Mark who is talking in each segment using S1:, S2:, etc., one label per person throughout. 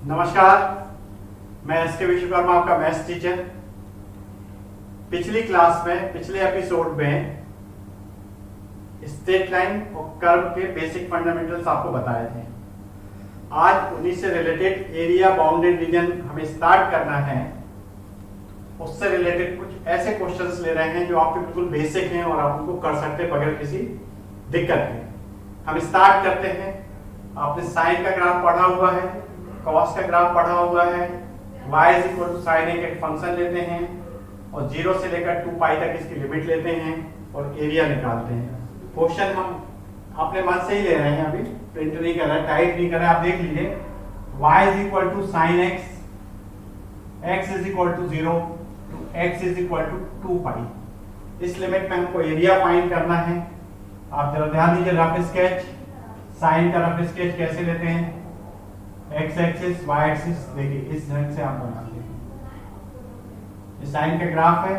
S1: नमस्कार, मैं एस.के. विश्वकर्मा, आपका मैथ्स टीचर। पिछली क्लास में, पिछले एपिसोड में स्ट्रेट लाइन और कर्व के बेसिक फंडामेंटल्स आपको बताए थे। आज उन्हीं से रिलेटेड एरिया बाउंडेड रीजन हमें स्टार्ट करना है। उससे रिलेटेड कुछ ऐसे क्वेश्चंस ले रहे हैं जो आपके बिल्कुल बेसिक हैं और आप उनको कर सकते हैं बगैर किसी दिक्कत के। हम स्टार्ट करते हैं। आपने साइन का ग्राफ पढ़ा हुआ है, कॉस का ग्राफ पढ़ा हुआ है। y is equal to sine एक फंक्शन लेते हैं और 0 से लेकर 2 पाई तक इसकी लिमिट लेते हैं और एरिया निकालते हैं। क्वेश्चन हम अपने मन से ही ले रहे हैं, अभी प्रिंट नहीं कर रहे, टाइप नहीं कर रहे। आप देख लीजिए, y is equal to sine x, x is equal to 0 to x is equal to 2 pi. इस लिमिट में हमको एरिया फाइंड करना है। आप जरा ध्यान दीजिए, रफ स्केच, साइन का रफ स्केच कैसे लेते हैं। x एक्सिस y एक्सिस देखिए इस ढंग से आप बनाते हैं। ये साइन का ग्राफ है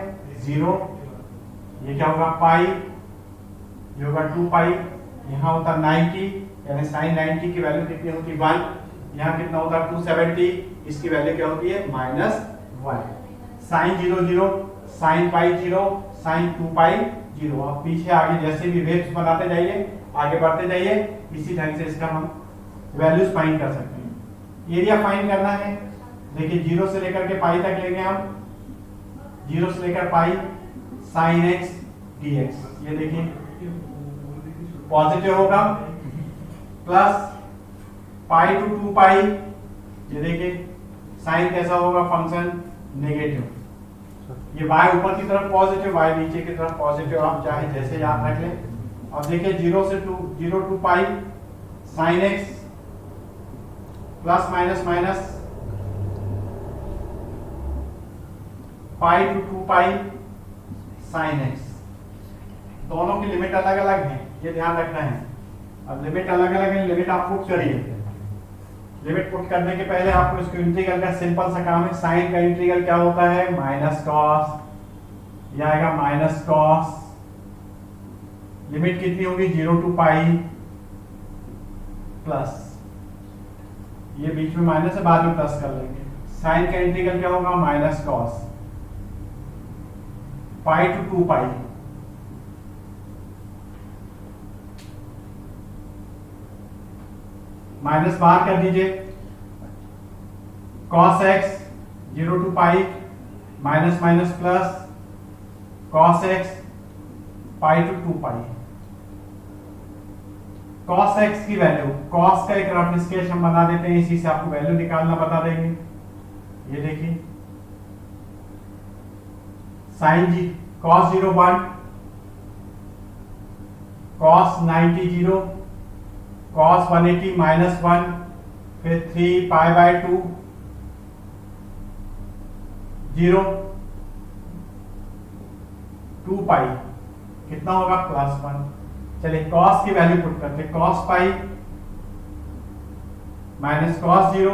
S1: 0, ये क्या होगा पाई, ये होगा 2 पाई, यहाँ होता 90, यानी साइन 90 की वैल्यू कितनी होती है 1, यहाँ कितना होता है 270, इसकी वैल्यू क्या होती है -1। साइन 0 0, साइन पाई 0, साइन 2 पाई 0। आप पीछे आगे जैसे भी वेव्स बनाते जाइए, आगे बढ़ते जाइए, इसी ढंग से इसका हम वैल्यूज फाइंड कर सकते हैं। एरिया फाइंड करना है। देखिए 0 से लेकर के पाई तक लेंगे हम, 0 से लेकर पाई, साइन x dx। ये देखिए पॉजिटिव होगा, प्लस पाई टू 2 पाई, ये देखिए साइन कैसा होगा फंक्शन नेगेटिव। ये y ऊपर की तरफ पॉजिटिव, y नीचे की तरफ पॉजिटिव, आप चाहे जैसे याद रख लें। अब देखिए 0 से 0 to pi, sine x plus minus minus, pi to 2 pi sine x। दोनों की लिमिट अलग अलग है, ये ध्यान रखना है। अब लिमिट अलग अलग है, लिमिट आप पुट करिए। लिमिट पुट करने के पहले आपको इसको इंटीग्रल का सिंपल सा काम है। साइन का इंटीग्रल क्या होता है माइनस कॉस, यह आएगा माइनस कॉस। लिमिट कितनी होगी 0 टू पाई, प्लस ये बीच में माइनस है, बाद में प्लस कर लेंगे। साइन का इंटीग्रल क्या होगा minus cos, pi to 2 pi, minus बाहर कर दीजिए। Cos x 0 to pi, minus minus plus, cos x pi to 2 pi. cos x की वैल्यू, cos का एक रफ स्केच हम बना देते हैं, इसी से आपको वैल्यू निकालना बता देंगे। ये देखिए साइन जी cos 0 1, cos 90 0, cos 180 -1, फिर 3 पाई बाय 2 0 2 पाई, कितना होगा +1। चलिए cos की वैल्यू पुट करते हैं। cos pi minus cos 0,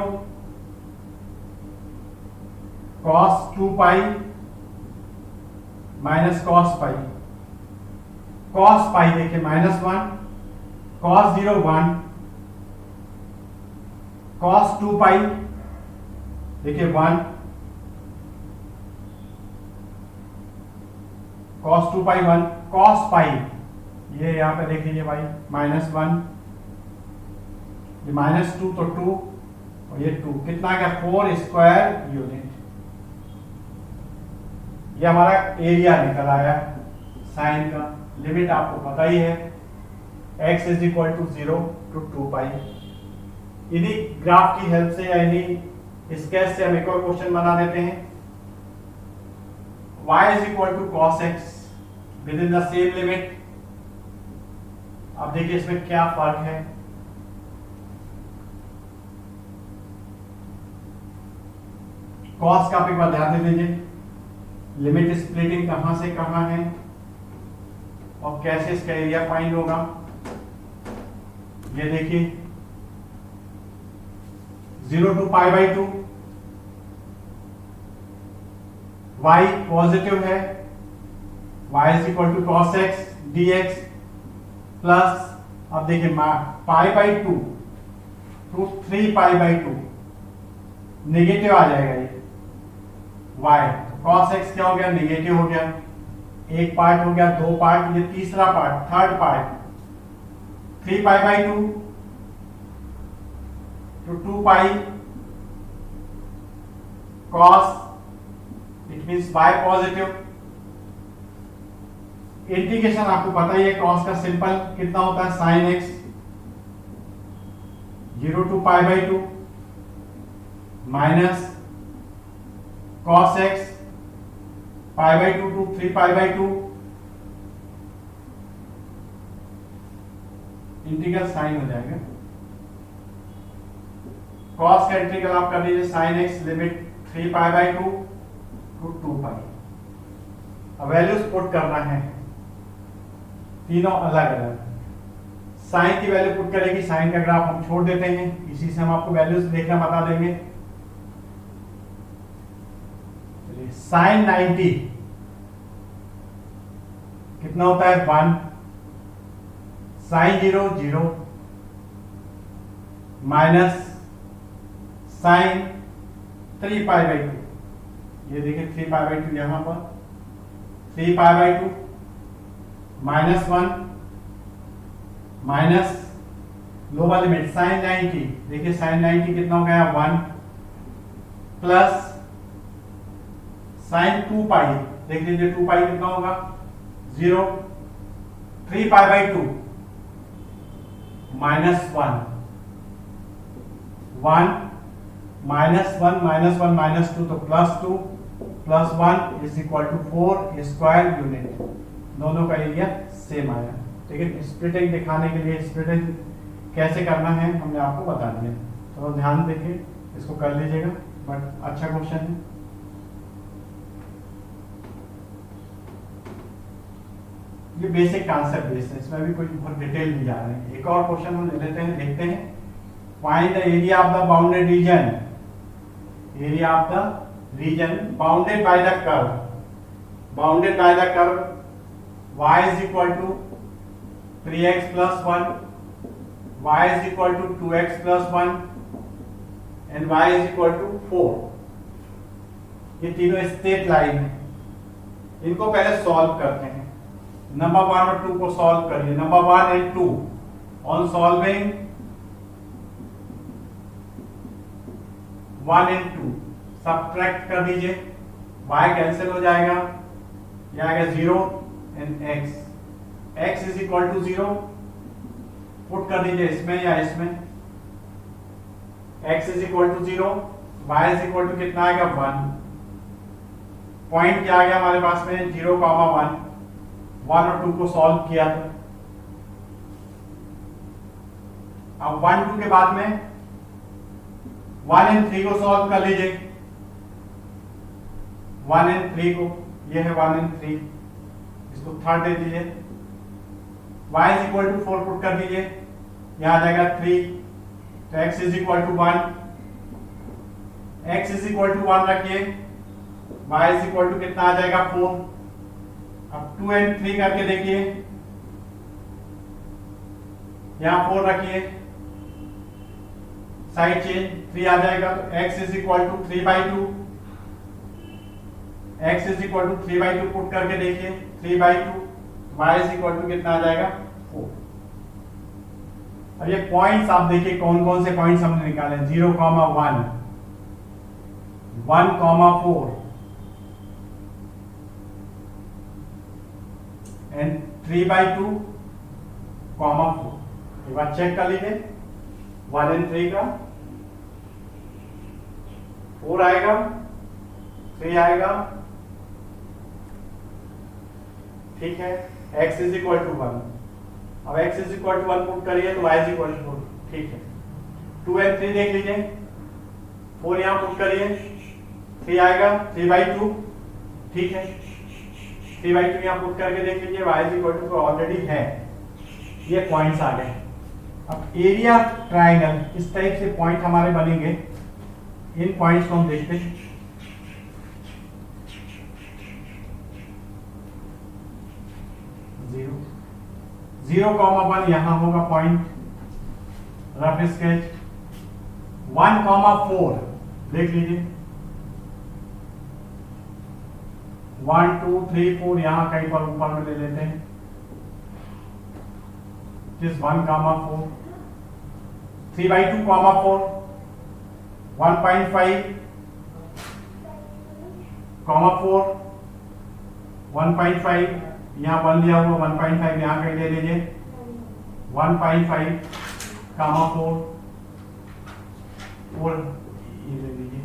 S1: cos 2 pi minus cos पाई। cos पाई देखिए -1, cos 0 1, cos 2 पाई देखिए 1, cos 2 पाई 1, cos पाई ये यहाँ पे देख लीजिए भाई -1, ये -2 तो 2 और ये 2, कितना आ गया 4 स्क्वायर यूनिट। ये हमारा एरिया निकल आया साइन का। लिमिट आपको पता ही है, x is equal to 0 to 2 pi. इन्हीं ग्राफ की हेल्प से या इन्हीं स्केच से हम एक और क्वेश्चन बना देते हैं। y is equal to cos x with in the same limit. अब देखिए इसमें क्या फर्क है। कॉस का आप एक बार ध्यान दे दीजिए, लिमिट स्प्लिटिंग कहां से कहां है और कैसे इसका एरिया फाइंड होगा। ये देखिए 0 to pi by 2, y positive है, y is equal to cos x dx plus, अब देखिए pi by 2 to 3 pi by 2, negative आ जाएगा ये y, तो cos x क्या हो गया, नेगेटिव हो गया। एक पार्ट हो गया, दो पार्ट, ये तीसरा part, third part, 3 pi by 2 to 2 pi cos, it means y positive. Integration आपको पता ही है, cos का सिंपल कितना होता है, sin x, 0 to pi by 2 minus cos x pi by 2 to 3 pi by 2 integral sine हो जाएगा। cos का इंटीग्रल आप कर लीजिए sin x limit 3 pi by 2 to 2 पाई। अब वैल्यूज पुट करना है, तीनों अलग अलग। साइन की वैल्यू पुट करेगी, साइन का ग्राफ हम छोड़ देते हैं, इसी से हम आपको वैल्यूज देखना बता देंगे। साइन 90 कितना होता है, 1। Sine 0 0 minus sine 3 pi by 2, ये देखिए 3 पाई बाई 2 यहां पर, 3 pi by 2 minus 1 minus lower limit sine 90, देखिए साइन 90 कितना हो गया, 1 प्लस साइन 2 पाई, देख लीजिए 2 पाई कितना होगा, 0, 3 pi by 2 minus 1 minus 1 minus 1 minus 2 तो plus 2 plus 1 is equal to 4 square unit. दोनों का एरिया सेम आया। ठीक है, स्प्लिटिंग दिखाने के लिए स्प्लिटिंग कैसे करना है हमने आपको बता दिया, तो ध्यान देखिए, इसको कर लीजिएगा, बट अच्छा क्वेश्चन है। ये बेसिक कॉन्सेप्ट बेस्ड है, इसमें भी कोई बहुत डिटेल नहीं जा रहे हैं। एक और क्वेश्चन हम ले लेते हैं, देखते हैं। Find the area of the bounded reason, area of the reason bounded by the curve, bounded by the curve y is equal to 3x plus 1, y is equal to 2x plus 1 and y is equal to 4। ये तीनों straight line है, इनको पहले solve करते हैं। Number 1 और 2 को solve करिए। Number 1 and 2 on solving 1 and 2 subtract कर दीजिए, y कैंसिल हो जाएगा, ये आएगा 0 and x is equal to 0 put कर दीजिए इसमें या इसमें, x is equal to 0, y is equal to कितना आएगा, 1। पॉइंट क्या आ गया हमारे पास में, 0, 1। 1 और 2 को सॉल्व किया तो अब 1 2 के बाद में 1 एंड 3 को सॉल्व कर लीजिए। 1 एंड 3 को, ये है 1 एंड 3, इसको थर्ड दे दीजिए। y is equal to 4 put कर दीजिए, यहां आ जाएगा 3, तो x is equal to 1, x is equal to 1 रखिए, y इज इक्वल टू कितना आ जाएगा, 4। अब 2 एंड 3 करके देखिए, यहां 4 रखिए, साइड चेंज 3 आ जाएगा, तो x is equal to 3/2, x is equal to 3/2 put करके देखिए, 3/2, y इज इक्वल टू कितना आ जाएगा, 4। अब ये पॉइंट्स आप देखिए कौन कौन से पॉइंट्स हमने निकाले, 0, 1, 1, 4 एंड 3/2, 4। एक बार चेक कर लीजिए, 1 एंड 3 का 4 आएगा, 3 आएगा, ठीक है। x इज इक्वल टू 1, अब x is equal to 1 put करिए तो y इज इक्वल टू 4, ठीक है। 2 एंड 3 देख लीजिए, 4 यहां पुट करिए, 3 आएगा, 3/2, ठीक है। 3/2 यहां पुट करके देख लीजिए, y is equal to already है। ये पॉइंट्स आ गए। अब एरिया ट्रायंगल, इस टाइप से पॉइंट हमारे बनेंगे, इन पॉइंट्स को हम देखते हैं। 0, 1 यहां होगा पॉइंट, रफ स्केच। 1, 4 देख लीजिए 1 2 3 4 यहां कहीं पर ऊपर में ले लेते हैं, जिस 1 कामा 4 3/2 कामा 4 1.5 कामा 4 1.5 यहाँ 1 लिया हुआ 1.5 यहाँ कहीं ले लीजिए 1.5 कामा 4 और ये ले लीजिए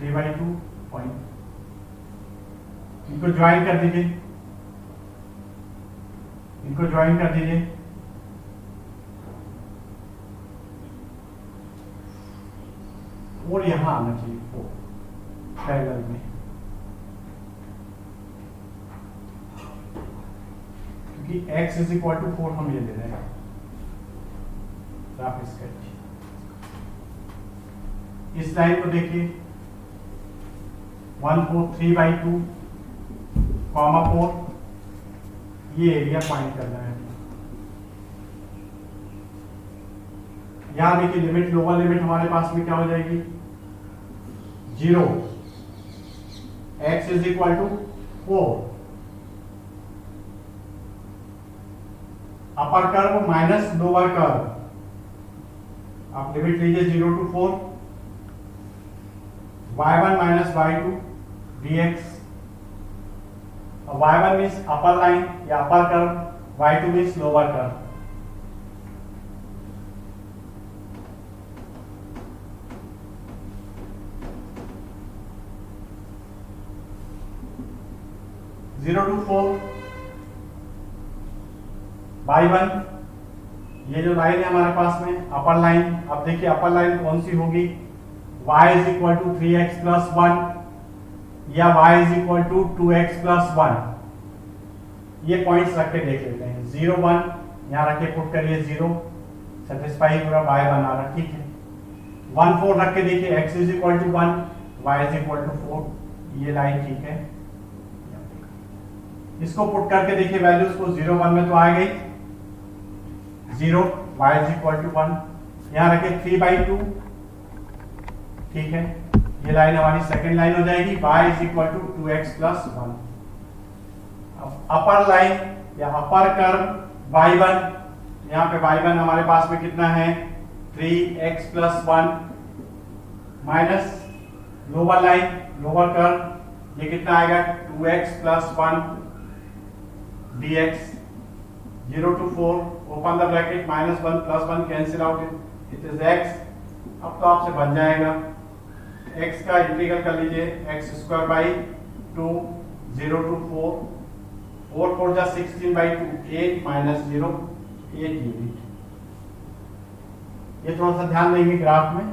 S1: 3/2 पॉइंट, इनको ज्वाइन कर दीजिए, इनको ज्वाइन कर दीजिए और यहां आना चाहिए 4 पैरेलल में, क्योंकि x इज इक्वल टू 4 हम ये ले रहे हैं। रफ स्केच इस लाइन को देखिए 1 4 3/2 कॉमा 4 ये एरिया फाइंड करना है। यहां देखिए लिमिट लोअर लिमिट हमारे पास में क्या हो जाएगी 0, x is equal to 4 upper curve minus lower curve, आप लिमिट लीजिए 0 to 4 y1 minus y2 dx, y1 means upper line या upper curve, y2 means lower curve. Zero to 4 y1 ये जो लाइन है हमारे पास में अपर लाइन, अब देखिए अपर लाइन कौन सी होगी y is equal to 3x plus 1 या y is equal to 2x plus 1। ये पॉइंट्स रख के देख लेते हैं 0 1 यहाँ रख के पुट करिए 0 सेटिस्फाई हो रहा y बना रहा, ठीक है 1 4 रख के देखिए x is equal to 1 y is equal to 4, ये लाइन ठीक है। इसको पुट करके देखिए वैल्यूज को 0 1 में तो आ गई 0 y इज इक्वल टू 1, यहाँ रखे 3/2, ठीक है ये लाइन हमारी सेकंड लाइन हो जाएगी y is equal to 2x plus 1। अब अपर लाइन या अपर कर्व y1, यहाँ पे y1 हमारे पास में कितना है 3x plus 1 minus lower line lower curve ये कितना आएगा 2x plus 1 dx 0 to 4 open the bracket -1 plus 1 cancel out it is x। अब तो आपसे बन जाएगा x का इंटीग्रल कर लीजिए x² बाई 2 0 to 4 4 4 जा 16/2 8 माइनस 0 8 यूनिट। ये थोड़ा सा ध्यान देंगे ग्राफ में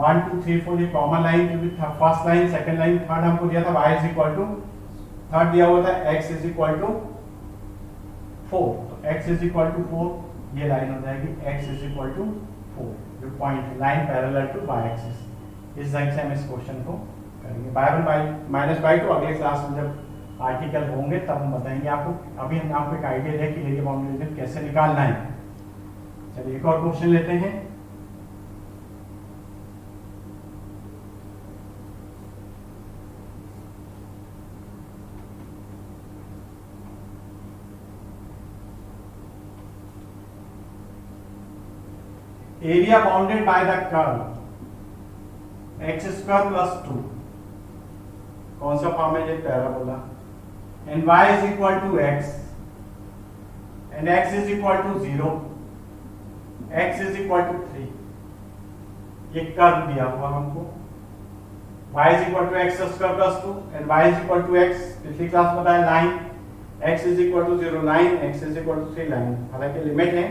S1: 1 2 3 4 ये कॉमन लाइन, क्योंकि first line second line third हमको दिया था y is equal to third दिया हुआ था x इज इक्वल टू 4, तो x इज इक्वल टू 4 ये लाइन हो जाएगी x इज इक्वल टू 4 जो point line parallel to y axis. इस ढंग से हम इस क्वेश्चन को करेंगे -y2 अगले क्लास में जब आर्टिकल होंगे तब हम बताएंगे आपको। अभी हमने आपको एक आइडिया दिया कि एरिया बाउंड्री रीजन कैसे निकालना है। चलिए एक और क्वेश्चन लेते हैं। Area bounded by the curve x² plus 2 कौन सा फॉर्म है ये parabola and y is equal to x and x is equal to 0 x is equal to 3। ये कर्व दिया हुआ हमको y is equal to x² plus 2 and y is equal to x। पिछली class बताया line x is equal to 0 line x is equal to 3 line, हालांकि limit है।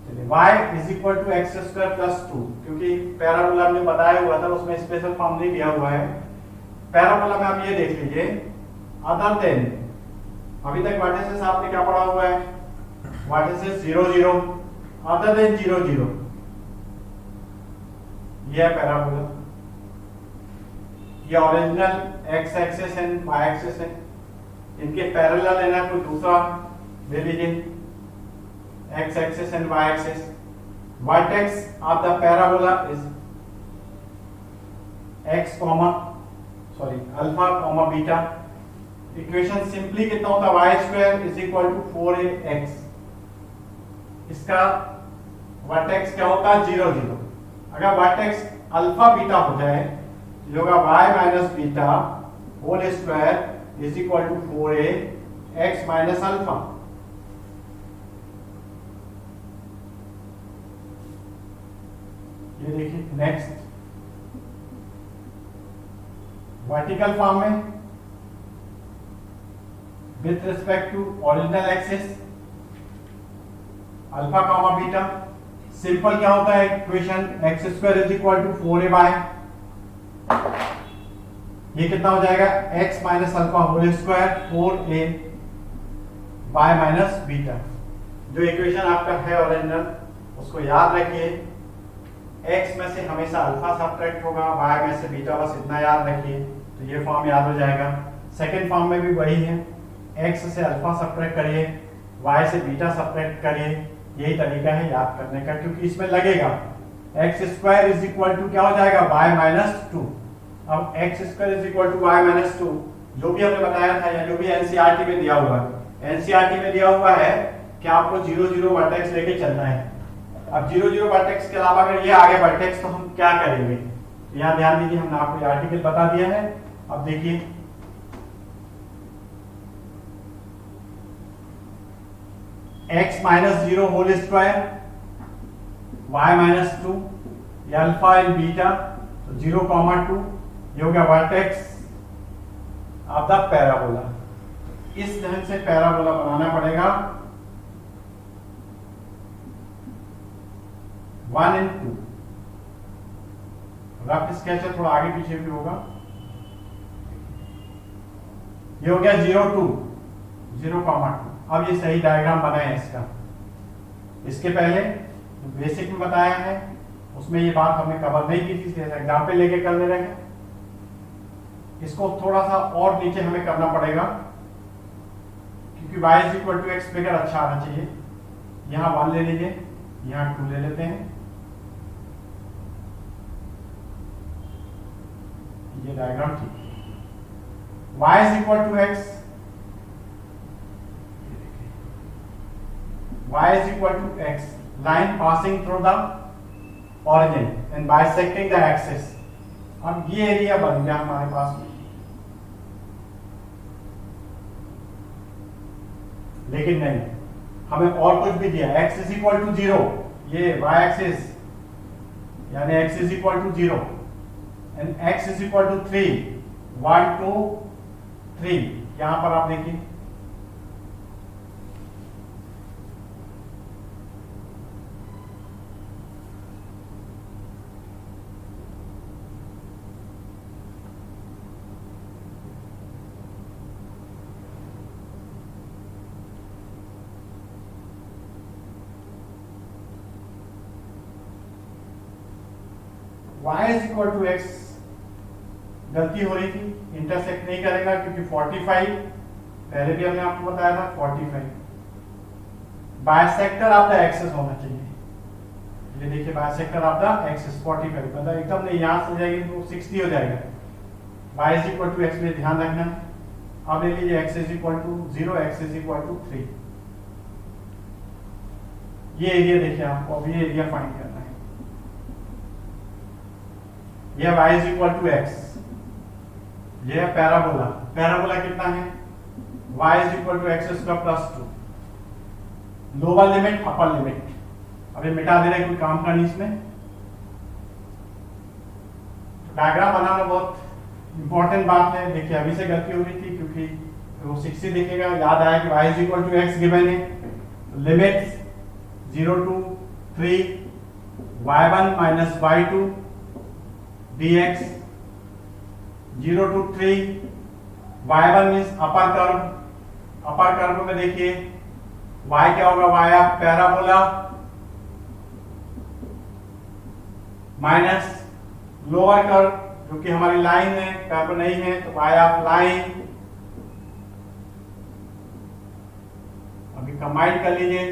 S1: चलिए y is equal to x² plus 2, क्योंकि parabola हमने बताया हुआ था उसमें स्पेशल फॉर्म नहीं दिया हुआ है। पैराबोला में आप ये देख लीजिए अदर देन, अभी तक वर्टिसेस आपने क्या पढ़ा हुआ है वर्टिसेस 0 0 अदर देन 0 0, ये है पैराबोला। ये original x axis and y axis है, इनके पैरेलल लेना कोई दूसरा ले लीजिए x axis and y axis. Vertex of the parabola is x comma sorry alpha comma beta. Equation simply कितना होता है, y square is equal to 4ax। इसका वर्टेक्स क्या होता है, 0 0। अगर वर्टेक्स अल्फा बीटा हो जाए तो होगा y minus beta whole square is equal to 4ax minus alpha. ये देखिए नेक्स्ट वर्टिकल फॉर्म में with respect to original axis alpha comma beta. Simple क्या होता है equation, x square is equal to 4a। ये कितना हो जाएगा, x minus alpha whole square 4a y minus beta. जो इक्वेशन आपका है ओरिजिनल उसको याद रखिए, x में से हमेशा अल्फा सब्ट्रैक्ट होगा, y में से बीटा, बस इतना याद रखिए तो ये फॉर्म याद हो जाएगा। सेकंड फॉर्म में भी वही है, x से अल्फा सब्ट्रैक्ट करिए, y से बीटा सब्ट्रैक्ट करिए। यही तरीका है याद करने का, क्योंकि इसमें लगेगा x square is equal to क्या हो जाएगा, y माइनस 2। अब x square is equal to y minus 2 जो भी हमने बताया था या जो भी एनसीईआरटी में दिया हुआ है, एनसीईआरटी में दिया हुआ है कि आपको 0 0 वर्टेक्स लेके चलना है। अब 0 0 वर्टेक्स के अलावा अगर ये आगे वर्टेक्स तो हम क्या करेंगे, तो यहाँ ध्यान दीजिए, हमने आपको ये आर्टिकल बता दिया है। अब देखिए x minus 0 whole square y minus 2 ये अल्फा इन बीटा, तो 0,2 ये हो गया वर्टेक्स ऑफ द पैराबोला। इस ढंग से पैराबोला बनाना पड़ेगा 1 and 2। रफ स्केच थोड़ा आगे पीछे भी होगा। ये हो गया 0,2। अब ये सही डायग्राम बना है इसका। इसके पहले बेसिक में बताया है उसमें ये बात हमने कवर नहीं की थी, एग्जाम्पल लेके कर ले रहे हैं। इसको थोड़ा सा और नीचे हमें करना पड़ेगा क्योंकि y is equal to x figure अच्छा आना चाहिए। यहाँ 1 ले लीजिए, यहाँ 2 ले लेते हैं। ये डायग्राम ठीक है। y is equal to x, y is equal to x, line passing through the origin and bisecting the axis। अब ये एरिया बन गया हमारे पास में, लेकिन नहीं, हमें और कुछ भी दिया, x is equal to 0, ये y axis यानी x is equal to 0 and x is equal to 3, 1 2 3। यहां पर आप देखिए y is equal to x, गलती हो रही थी, इंटरसेक्ट नहीं करेगा क्योंकि 45 पहले भी हमने आपको बताया था 45 बाइसेक्टर ऑफ द एक्सिस होना चाहिए। ये देखिए बाइसेक्टर ऑफ द एक्सिस 45, मतलब एकदम नहीं, यहां से जाएगी तो 60 हो जाएगा। y is equal to x में ध्यान रखना। अब ले लीजिए x is equal to 0, x is equal to 3। ये एरिया देखिए, आपको अब ये एरिया फाइंड करना है। यह y is equal to x, यह है पैराबोला। पैराबोला कितना है, y is equal to x square plus 2, lower limit upper limit. अभी मिटा दे रहे, कोई काम का नहीं इसमें। डायग्राम बनाना बहुत इंपॉर्टेंट बात है। देखिए अभी से गलती हो रही थी क्योंकि वो 60 दिखेगा, याद आया कि y is equal to x given है। Limit 0 to 3 y1 minus y2 dx 0 to 3 y1 means upper curve. Upper curve में देखिए y क्या होगा, y of parabola minus lower curve जो कि हमारी लाइन है, कर्व नहीं है तो y ऑफ लाइन। अभी कंबाइन कर लीजिए,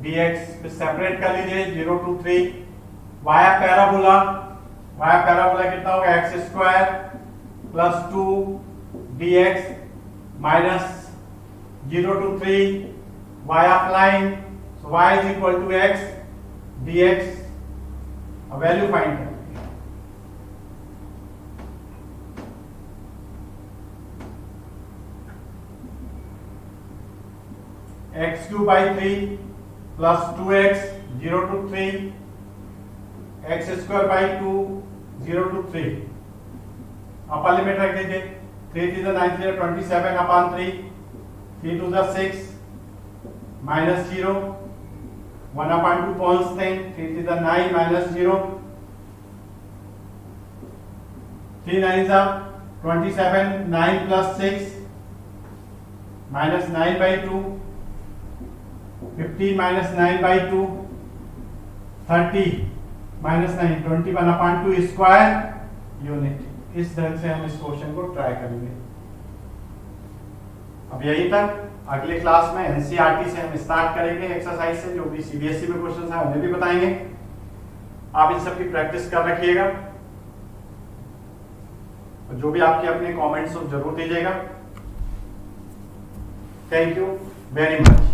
S1: dx पे सेपरेट कर लीजिए 0 to 3 y of parabola via parabola कितना होगा x square plus 2 dx minus 0 to 3 y applying, so y is equal to x dx, a value find करते हैं। x cube by 3 plus 2x 0 to 3 x square by 2 0 to 3 upper limit रख दीजिए 3 to the 9 to the 27 upon 3 3 to the 6 minus 0 1 upon 2 constant 3 to the 9 minus 0 3 9 is 27 9 plus 6 minus 9 by 2 15 minus 9 by 2 30 minus 9 21 upon 2 square unit। इस ढंग से हम इस question को try करेंगे। अब यहीं तक, अगले क्लास में एनसीईआरटी से हम स्टार्ट करेंगे एक्सरसाइज से, जो भी सीबीएसई में क्वेश्चन है उन्हें भी बताएंगे। आप इन सब की प्रैक्टिस कर रखिएगा, जो भी आपके अपने कमेंट्स हो जरूर दीजिएगा। Thank you very much.